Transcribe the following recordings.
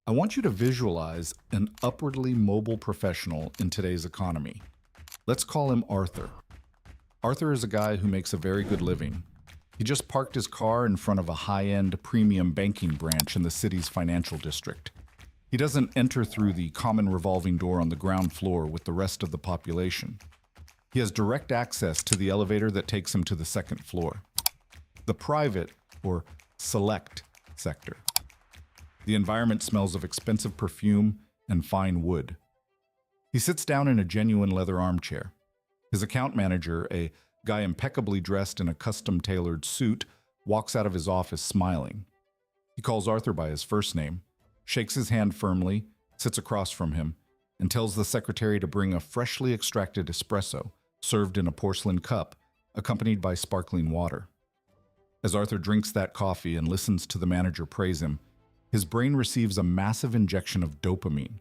I want you to visualize an upwardly mobile professional in today's economy. Let's call him Arthur. Arthur is a guy who makes a very good living. He just parked his car in front of a high-end premium banking branch in the city's financial district. He doesn't enter through the common revolving door on the ground floor with the rest of the population. He has direct access to the elevator that takes him to the second floor, the private or select sector. The environment smells of expensive perfume and fine wood. He sits down in a genuine leather armchair. His account manager, a guy impeccably dressed in a custom-tailored suit, walks out of his office smiling. He calls Arthur by his first name, shakes his hand firmly, sits across from him, and tells the secretary to bring a freshly extracted espresso served in a porcelain cup, accompanied by sparkling water. As Arthur drinks that coffee and listens to the manager praise him, his brain receives a massive injection of dopamine.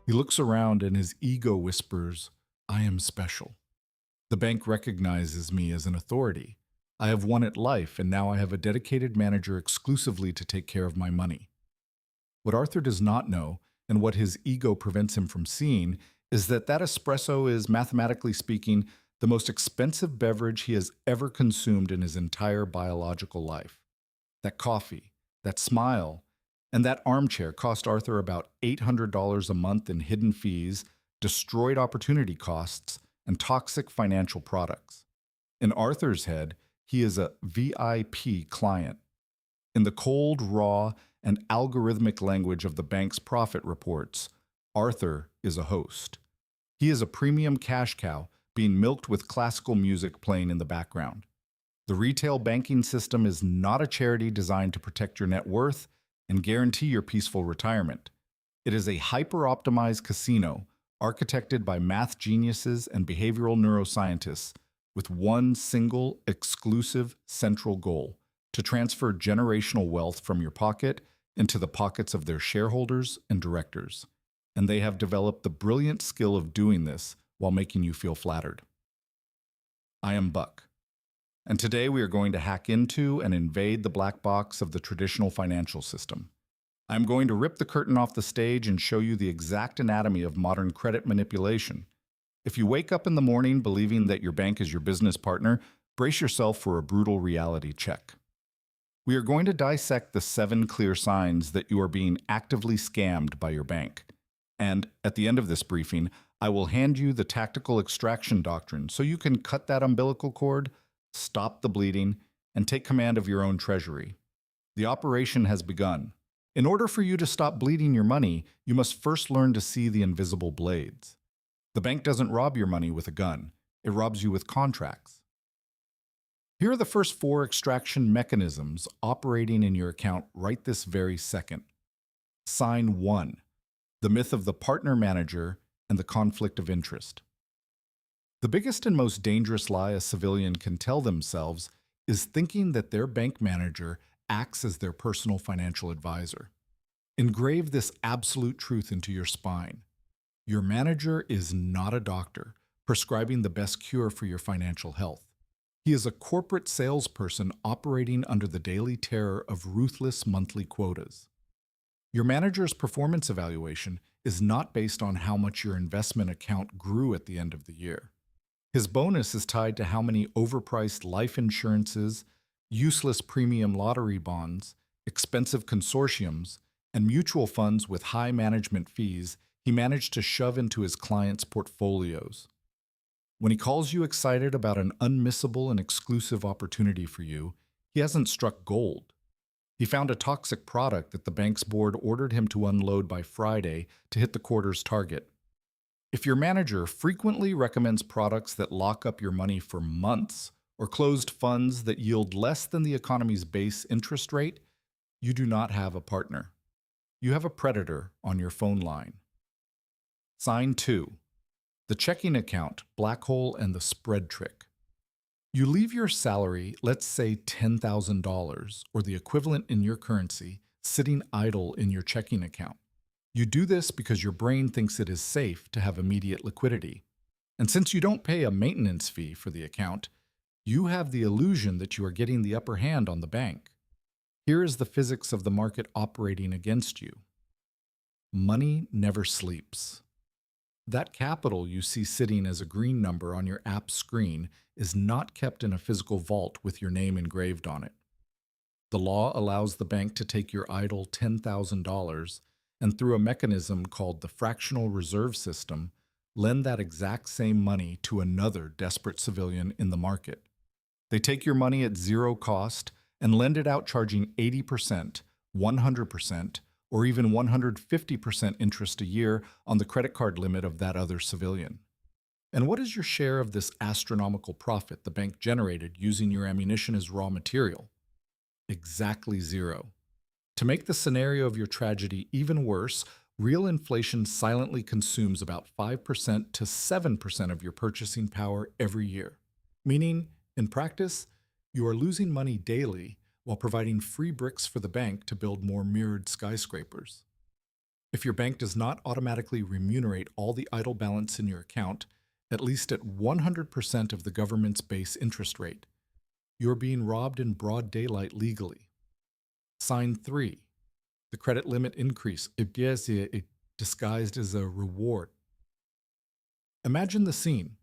He looks around and his ego whispers, "I am special. The bank recognizes me as an authority. I have won at life, and now I have a dedicated manager exclusively to take care of my money." What Arthur does not know, and what his ego prevents him from seeing, is that espresso is, mathematically speaking, the most expensive beverage he has ever consumed in his entire biological life. That coffee, that smile, and that armchair cost Arthur about $800 a month in hidden fees, destroyed opportunity costs, and toxic financial products. In Arthur's head, he is a VIP client. In the cold, raw, and algorithmic language of the bank's profit reports, Arthur is a host. He is a premium cash cow being milked with classical music playing in the background. The retail banking system is not a charity designed to protect your net worth and guarantee your peaceful retirement. It is a hyper-optimized casino architected by math geniuses and behavioral neuroscientists with one single, exclusive, central goal: to transfer generational wealth from your pocket into the pockets of their shareholders and directors. And they have developed the brilliant skill of doing this while making you feel flattered. I am Buck, and today we are going to hack into and invade the black box of the traditional financial system. I'm going to rip the curtain off the stage and show you the exact anatomy of modern credit manipulation. If you wake up in the morning believing that your bank is your business partner, brace yourself for a brutal reality check. We are going to dissect the 7 clear signs that you are being actively scammed by your bank. And at the end of this briefing, I will hand you the tactical extraction doctrine so you can cut that umbilical cord, stop the bleeding, and take command of your own treasury. The operation has begun. In order for you to stop bleeding your money, you must first learn to see the invisible blades. The bank doesn't rob your money with a gun. It robs you with contracts. Here are the first 4 extraction mechanisms operating in your account right this very second. Sign 1. The myth of the partner manager and the conflict of interest. The biggest and most dangerous lie a civilian can tell themselves is thinking that their bank manager acts as their personal financial advisor. Engrave this absolute truth into your spine. Your manager is not a doctor prescribing the best cure for your financial health. He is a corporate salesperson operating under the daily terror of ruthless monthly quotas. Your manager's performance evaluation is not based on how much your investment account grew at the end of the year. His bonus is tied to how many overpriced life insurances, useless premium lottery bonds, expensive consortiums, and mutual funds with high management fees he managed to shove into his clients' portfolios. When he calls you excited about an unmissable and exclusive opportunity for you, he hasn't struck gold. He found a toxic product that the bank's board ordered him to unload by Friday to hit the quarter's target. If your manager frequently recommends products that lock up your money for months or closed funds that yield less than the economy's base interest rate, you do not have a partner. You have a predator on your phone line. Sign 2. The checking account, black hole, and the spread trick. You leave your salary, let's say $10,000, or the equivalent in your currency, sitting idle in your checking account. You do this because your brain thinks it is safe to have immediate liquidity. And since you don't pay a maintenance fee for the account, you have the illusion that you are getting the upper hand on the bank. Here is the physics of the market operating against you. Money never sleeps. That capital you see sitting as a green number on your app screen is not kept in a physical vault with your name engraved on it. The law allows the bank to take your idle $10,000 and, through a mechanism called the fractional reserve system, lend that exact same money to another desperate civilian in the market. They take your money at zero cost and lend it out charging 80%, 100%, or even 150% interest a year on the credit card limit of that other civilian. And what is your share of this astronomical profit the bank generated using your ammunition as raw material? Exactly zero. To make the scenario of your tragedy even worse, real inflation silently consumes about 5% to 7% of your purchasing power every year. Meaning, in practice, you are losing money daily while providing free bricks for the bank to build more mirrored skyscrapers. If your bank does not automatically remunerate all the idle balance in your account, at least at 100% of the government's base interest rate, you are being robbed in broad daylight legally. Sign 3. The credit limit increase, disguised as a reward. Imagine the scene.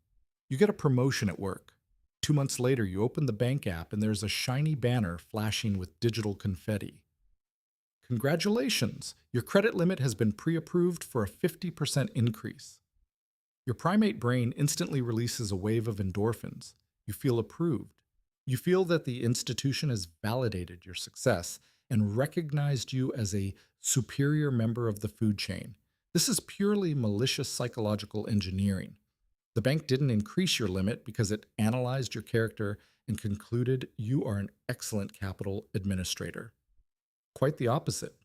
You get a promotion at work. 2 months later, you open the bank app and there's a shiny banner flashing with digital confetti. Congratulations! Your credit limit has been pre-approved for a 50% increase. Your primate brain instantly releases a wave of endorphins. You feel approved. You feel that the institution has validated your success and recognized you as a superior member of the food chain. This is purely malicious psychological engineering. The bank didn't increase your limit because it analyzed your character and concluded you are an excellent capital administrator. Quite the opposite.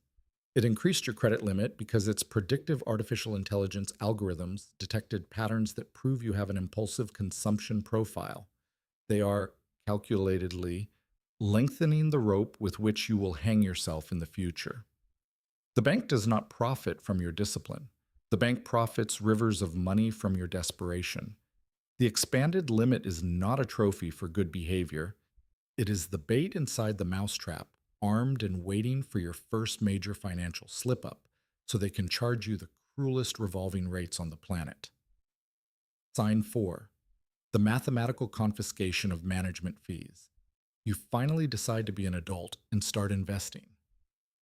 It increased your credit limit because its predictive artificial intelligence algorithms detected patterns that prove you have an impulsive consumption profile. They are calculatedly lengthening the rope with which you will hang yourself in the future. The bank does not profit from your discipline. The bank profits rivers of money from your desperation. The expanded limit is not a trophy for good behavior. It is the bait inside the mousetrap, armed and waiting for your first major financial slip-up, so they can charge you the cruelest revolving rates on the planet. Sign 4. The mathematical confiscation of management fees. You finally decide to be an adult and start investing.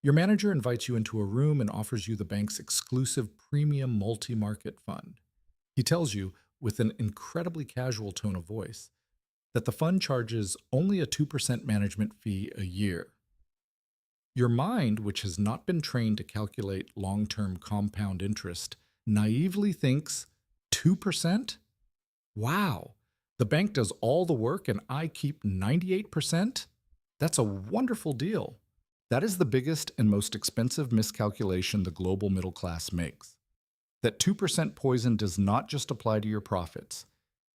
Your manager invites you into a room and offers you the bank's exclusive premium multi-market fund. He tells you, with an incredibly casual tone of voice, that the fund charges only a 2% management fee a year. Your mind, which has not been trained to calculate long-term compound interest, naively thinks, 2%? Wow, the bank does all the work and I keep 98%? That's a wonderful deal. That is the biggest and most expensive miscalculation the global middle class makes. That 2% poison does not just apply to your profits.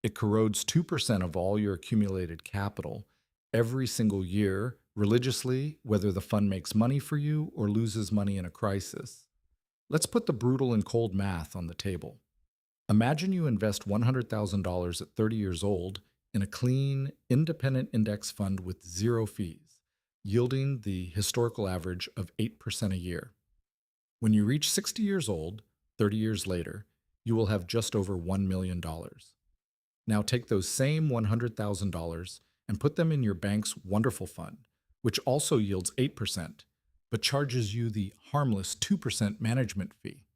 It corrodes 2% of all your accumulated capital every single year, religiously, whether the fund makes money for you or loses money in a crisis. Let's put the brutal and cold math on the table. Imagine you invest $100,000 at 30 years old in a clean, independent index fund with zero fees, yielding the historical average of 8% a year. When you reach 60 years old, 30 years later, you will have just over $1 million. Now take those same $100,000 and put them in your bank's wonderful fund, which also yields 8%, but charges you the harmless 2% management fee.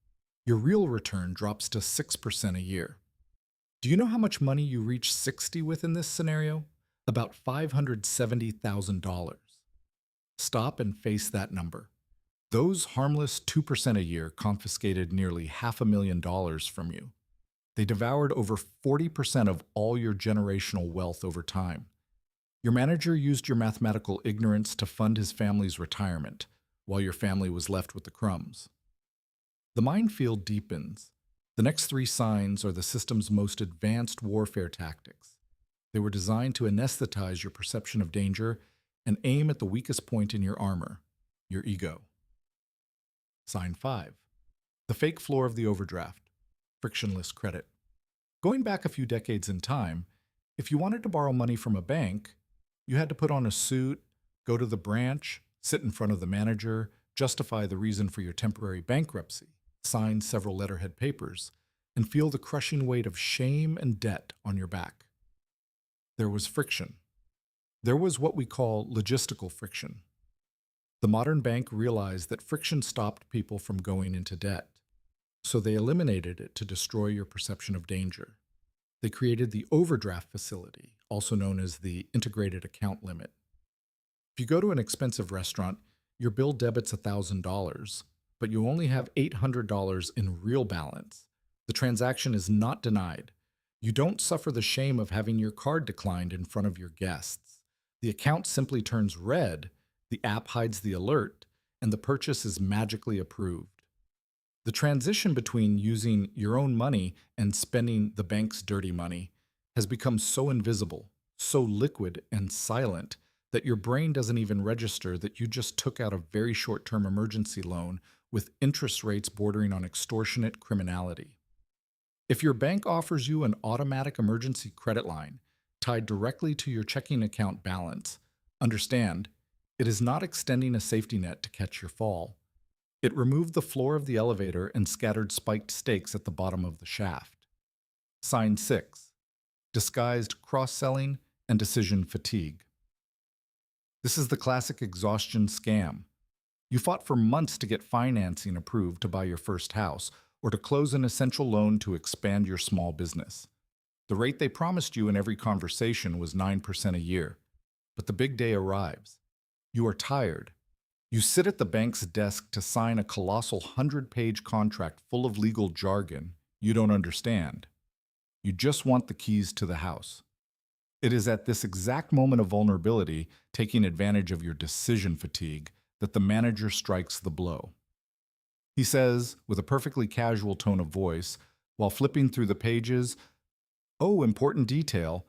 Your real return drops to 6% a year. Do you know how much money you reach 60 with in this scenario? About $570,000. Stop and face that number. Those harmless 2% a year confiscated nearly $500,000 from you. They devoured over 40% of all your generational wealth over time. Your manager used your mathematical ignorance to fund his family's retirement, while your family was left with the crumbs. The minefield deepens. The next 3 signs are the system's most advanced warfare tactics. They were designed to anesthetize your perception of danger and aim at the weakest point in your armor, your ego. Sign 5. The fake floor of the overdraft. Frictionless credit. Going back a few decades in time, if you wanted to borrow money from a bank, you had to put on a suit, go to the branch, sit in front of the manager, justify the reason for your temporary bankruptcy. sign several letterhead papers, and feel the crushing weight of shame and debt on your back. There was friction. There was what we call logistical friction. The modern bank realized that friction stopped people from going into debt, so they eliminated it to destroy your perception of danger. They created the overdraft facility, also known as the integrated account limit. If you go to an expensive restaurant, your bill debits $1,000, but you only have $800 in real balance. The transaction is not denied. You don't suffer the shame of having your card declined in front of your guests. The account simply turns red, the app hides the alert, and the purchase is magically approved. The transition between using your own money and spending the bank's dirty money has become so invisible, so liquid and silent that your brain doesn't even register that you just took out a very short-term emergency loan with interest rates bordering on extortionate criminality. If your bank offers you an automatic emergency credit line tied directly to your checking account balance, understand, it is not extending a safety net to catch your fall. It removed the floor of the elevator and scattered spiked stakes at the bottom of the shaft. Sign 6. Disguised cross-selling and decision fatigue. This is the classic exhaustion scam. You fought for months to get financing approved to buy your first house or to close an essential loan to expand your small business. The rate they promised you in every conversation was 9% a year. But the big day arrives. You are tired. You sit at the bank's desk to sign a colossal 100-page contract full of legal jargon you don't understand. You just want the keys to the house. It is at this exact moment of vulnerability, taking advantage of your decision fatigue, that the manager strikes the blow. He says, with a perfectly casual tone of voice, while flipping through the pages, "Oh, important detail.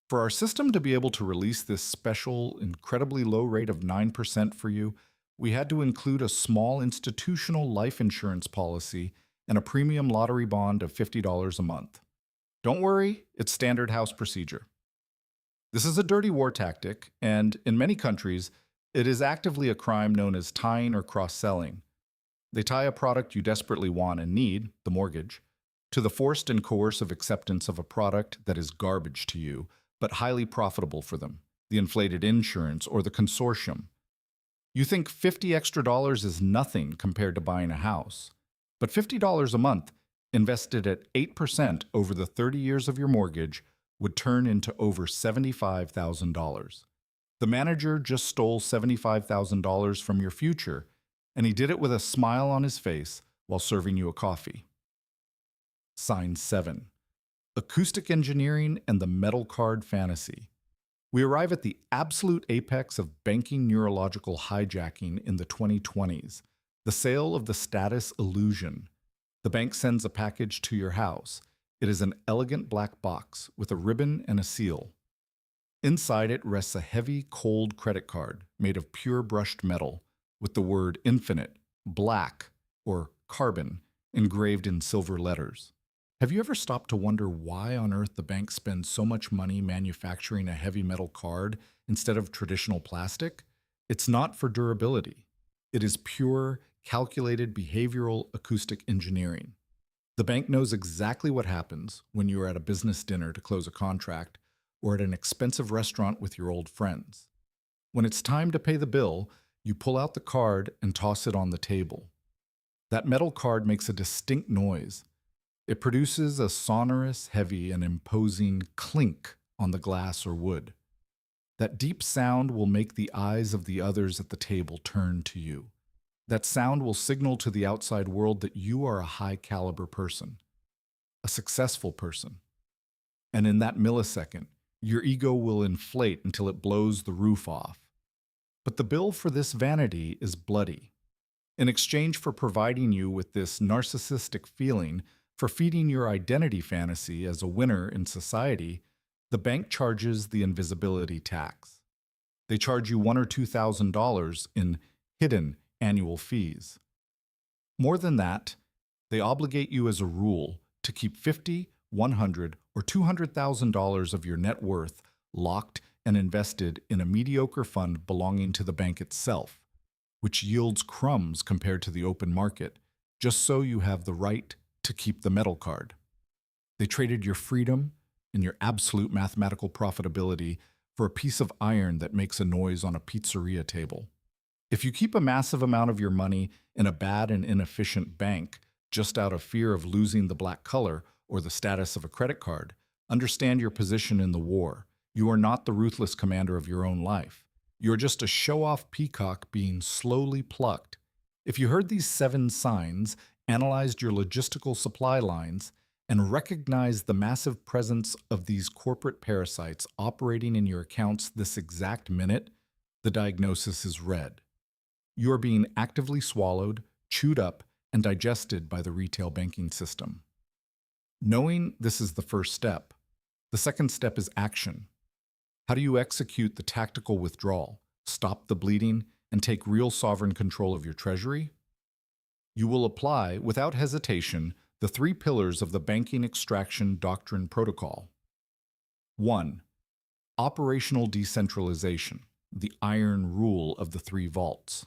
For our system to be able to release this special, incredibly low rate of 9% for you, we had to include a small institutional life insurance policy and a premium lottery bond of $50 a month. Don't worry, it's standard house procedure." This is a dirty war tactic, and in many countries, it is actively a crime known as tying or cross-selling. They tie a product you desperately want and need, the mortgage, to the forced and coercive acceptance of a product that is garbage to you, but highly profitable for them, the inflated insurance or the consortium. You think $50 extra is nothing compared to buying a house, but $50 a month, invested at 8% over the 30 years of your mortgage, would turn into over $75,000. The manager just stole $75,000 from your future, and he did it with a smile on his face while serving you a coffee. Sign 7. Acoustic engineering and the metal card fantasy. We arrive at the absolute apex of banking neurological hijacking in the 2020s, the sale of the status illusion. The bank sends a package to your house. It is an elegant black box with a ribbon and a seal. Inside it rests a heavy, cold credit card made of pure brushed metal with the word infinite, black, or carbon engraved in silver letters. Have you ever stopped to wonder why on earth the bank spends so much money manufacturing a heavy metal card instead of traditional plastic? It's not for durability. It is pure, calculated behavioral acoustic engineering. The bank knows exactly what happens when you are at a business dinner to close a contract or at an expensive restaurant with your old friends. When it's time to pay the bill, you pull out the card and toss it on the table. That metal card makes a distinct noise. It produces a sonorous, heavy, and imposing clink on the glass or wood. That deep sound will make the eyes of the others at the table turn to you. That sound will signal to the outside world that you are a high-caliber person, a successful person. And in that millisecond, your ego will inflate until it blows the roof off. But the bill for this vanity is bloody. In exchange for providing you with this narcissistic feeling, for feeding your identity fantasy as a winner in society, the bank charges the invisibility tax. They charge you $1,000 or $2,000 in hidden annual fees. More than that, they obligate you as a rule to keep $50,000, $100,000, or $200,000 of your net worth locked and invested in a mediocre fund belonging to the bank itself, which yields crumbs compared to the open market, just so you have the right to keep the metal card. They traded your freedom and your absolute mathematical profitability for a piece of iron that makes a noise on a pizzeria table. If you keep a massive amount of your money in a bad and inefficient bank just out of fear of losing the black color or the status of a credit card, understand your position in the war. You are not the ruthless commander of your own life. You are just a show-off peacock being slowly plucked. If you heard these 7 signs, analyzed your logistical supply lines, and recognized the massive presence of these corporate parasites operating in your accounts this exact minute, the diagnosis is red. You are being actively swallowed, chewed up, and digested by the retail banking system. Knowing this is the first step. The second step is action. How do you execute the tactical withdrawal, stop the bleeding, and take real sovereign control of your treasury? You will apply, without hesitation, the 3 pillars of the Banking Extraction Doctrine Protocol. 1. Operational decentralization, the iron rule of the 3 vaults.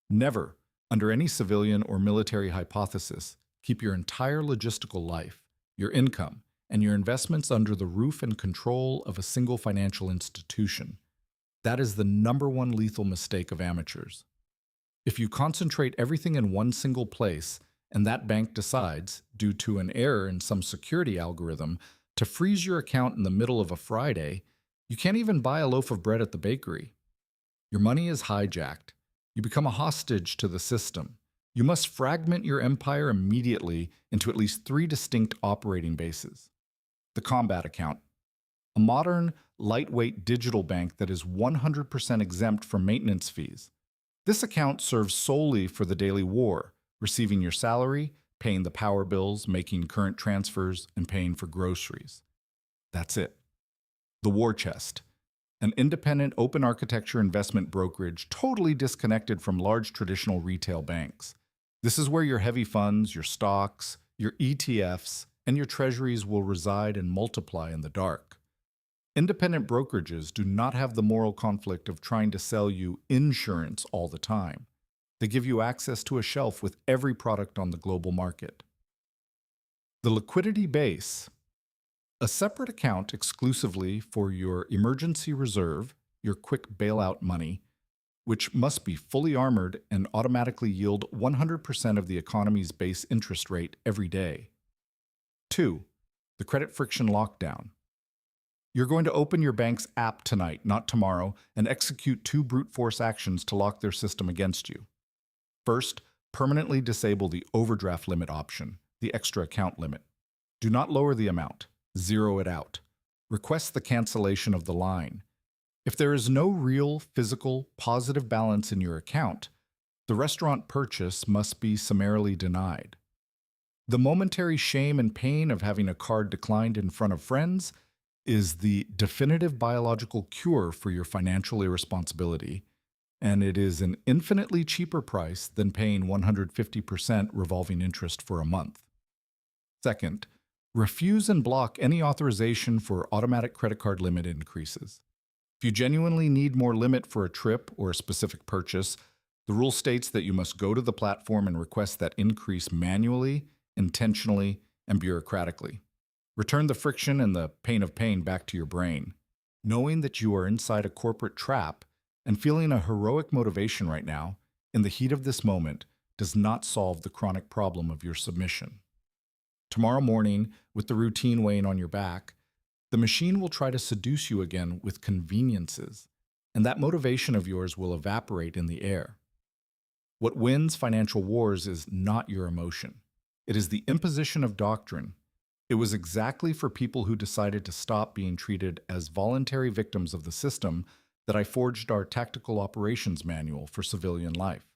Never, under any civilian or military hypothesis, keep your entire logistical life, your income, and your investments under the roof and control of a single financial institution. That is the #1 lethal mistake of amateurs. If you concentrate everything in one single place, and that bank decides, due to an error in some security algorithm, to freeze your account in the middle of a Friday, you can't even buy a loaf of bread at the bakery. Your money is hijacked. You become a hostage to the system. You must fragment your empire immediately into at least 3 distinct operating bases. The combat account, a modern, lightweight digital bank that is 100% exempt from maintenance fees. This account serves solely for the daily war, receiving your salary, paying the power bills, making current transfers, and paying for groceries. That's it. The War Chest, an independent open architecture investment brokerage totally disconnected from large traditional retail banks. This is where your heavy funds, your stocks, your ETFs, and your treasuries will reside and multiply in the dark. Independent brokerages do not have the moral conflict of trying to sell you insurance all the time. They give you access to a shelf with every product on the global market. The liquidity base, a separate account exclusively for your emergency reserve, your quick bailout money, which must be fully armored and automatically yield 100% of the economy's base interest rate every day. 2. The credit friction lockdown. You're going to open your bank's app tonight, not tomorrow, and execute 2 brute force actions to lock their system against you. First, permanently disable the overdraft limit option, the extra account limit. Do not lower the amount. Zero it out. Request the cancellation of the line. If there is no real, physical, positive balance in your account, the restaurant purchase must be summarily denied. The momentary shame and pain of having a card declined in front of friends is the definitive biological cure for your financial irresponsibility, and it is an infinitely cheaper price than paying 150% revolving interest for a month. Second, refuse and block any authorization for automatic credit card limit increases. If you genuinely need more limit for a trip or a specific purchase, the rule states that you must go to the platform and request that increase manually, intentionally, and bureaucratically. Return the friction and the pain of pain back to your brain. Knowing that you are inside a corporate trap and feeling a heroic motivation right now, in the heat of this moment, does not solve the chronic problem of your submission. Tomorrow morning, with the routine weighing on your back, the machine will try to seduce you again with conveniences, and that motivation of yours will evaporate in the air. What wins financial wars is not your emotion. It is the imposition of doctrine. It was exactly for people who decided to stop being treated as voluntary victims of the system that I forged our Tactical Operations Manual for Civilian Life.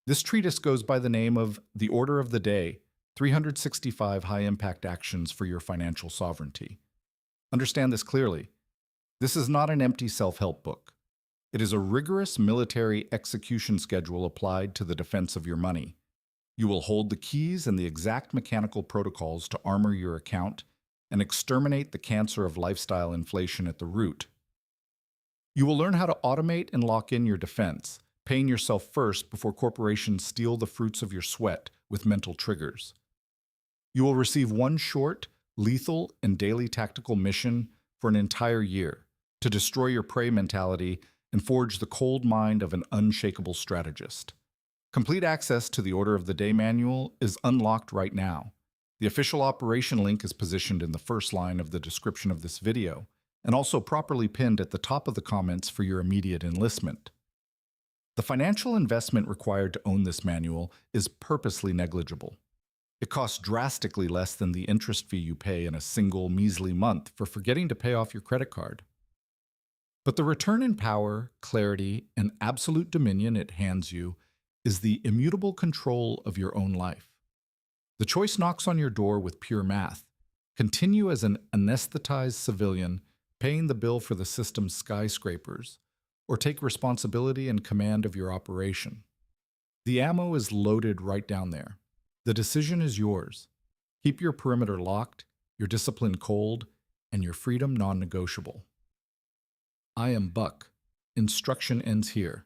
This treatise goes by the name of The Order of the Day, 365 High-Impact Actions for Your Financial Sovereignty. Understand this clearly. This is not an empty self-help book. It is a rigorous military execution schedule applied to the defense of your money. You will hold the keys and the exact mechanical protocols to armor your account and exterminate the cancer of lifestyle inflation at the root. You will learn how to automate and lock in your defense, paying yourself first before corporations steal the fruits of your sweat with mental triggers. You will receive one short, lethal, and daily tactical mission for an entire year to destroy your prey mentality and forge the cold mind of an unshakable strategist. Complete access to the Order of the Day manual is unlocked right now. The official operation link is positioned in the first line of the description of this video, and also properly pinned at the top of the comments for your immediate enlistment. The financial investment required to own this manual is purposely negligible. It costs drastically less than the interest fee you pay in a single measly month for forgetting to pay off your credit card. But the return in power, clarity, and absolute dominion it hands you is the immutable control of your own life. The choice knocks on your door with pure math. Continue as an anesthetized civilian, paying the bill for the system's skyscrapers, or take responsibility and command of your operation. The ammo is loaded right down there. The decision is yours. Keep your perimeter locked, your discipline cold, and your freedom non-negotiable. I am Buck. Instruction ends here.